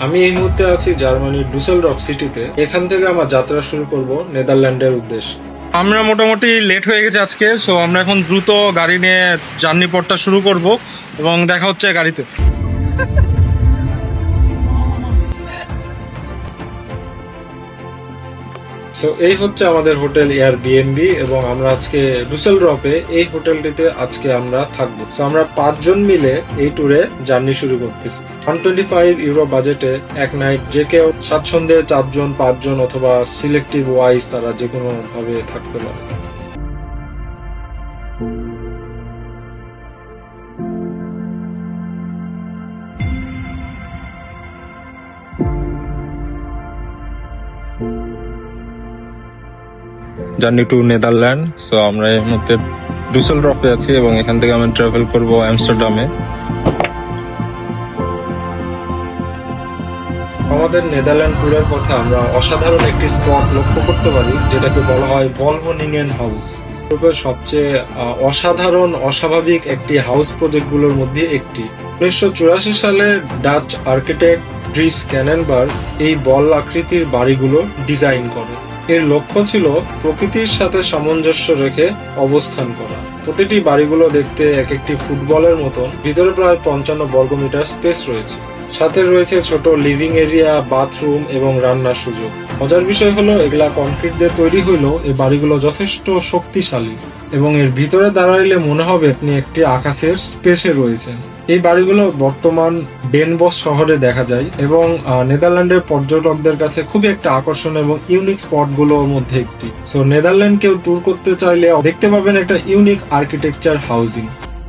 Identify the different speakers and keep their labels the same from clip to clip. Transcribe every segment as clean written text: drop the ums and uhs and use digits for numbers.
Speaker 1: আমি এই মুহূর্তে আছি জার্মানির ডুসেলডর্ফ সিটিতে। এখান থেকে আমার যাত্রা শুরু করব নেদারল্যান্ডের উদ্দেশ্যে। আমরা মোটামুটি লেট হয়ে গেছে আজকে, সো আমরা এখন দ্রুত গাড়ি নিয়ে জার্নি পথটা শুরু করব এবং দেখা হচ্ছে গাড়িতে। সো এই হচ্ছে আমাদের হোটেল এয়ারবিএনবি এবং আমরা আজকে ডুসেলডর্ফে এই হোটেলটিতে আজকে আমরা থাকবো। সো আমরা 5 জন মিলে এই ট্যুরে জার্নি শুরু করতেছি। 125 ইউরো বাজেটে এক নাইট যে কেউ স্বাচ্ছন্দ্যে 4 জন 5 জন অথবা সিলেক্টিভ ওয়াইজ তারা যে কোনো ভাবে থাকতে পারে। Journey to Netherland. সো আমরা এই মুহূর্তে ডুসেলডর্ফে আছি এবং এখান থেকে আমরা ট্রাভেল করব আমস্টারডামে। আমাদের নেদারল্যান্ড ট্যুরের পথে আমরা অসাধারণ একটি স্পট লক্ষ্য করতে পারি, যেটাকে বলা হয় ভলভোনিংেন হাউস। ইউরোপের সবচেয়ে অসাধারণ অস্বাভাবিক একটি হাউস প্রজেক্টগুলোর মধ্যে একটি। 1984 সালে ডাচ আর্কিটেক্ট ড্রিস ক্যানেনবার্গ এই বল আকৃতির বাড়িগুলো ডিজাইন করে। এর লক্ষ্য ছিল প্রকৃতির সাথে সামঞ্জস্য রেখে অবস্থান করা। প্রতিটি বাড়িগুলো দেখতে এক একটি ফুটবলের মতন। ভিতরে প্রায় 55 বর্গমিটার স্পেস রয়েছে, সাথে রয়েছে ছোট লিভিং এরিয়া, বাথরুম এবং রান্নার সুযোগ। মজার বিষয় হলো এগুলা কনক্রিট দিয়ে তৈরি হইলেও এই বাড়িগুলো যথেষ্ট শক্তিশালী এবং এর ভিতরে দাঁড়াইলে মনে হবে আপনি একটি আকাশের স্পেসে রয়েছেন। এই বাড়িগুলো বর্তমান ডেনবস শহরে দেখা যায় এবং নেদারল্যান্ডের পর্যটকদের কাছে খুবই একটা আকর্ষণ এবং ইউনিক স্পট গুলোর মধ্যে একটি। সো নেদারল্যান্ড কেউ ট্যুর করতে চাইলে দেখতে পাবেন একটা ইউনিক আর্কিটেকচার হাউজিং।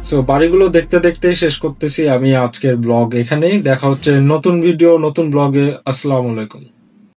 Speaker 1: সো বাড়িগুলো দেখতে দেখতেই শেষ করতেছি আমি আজকের ব্লগ। এখানেই দেখা হচ্ছে নতুন ভিডিও নতুন ব্লগে। আসসালামু আলাইকুম।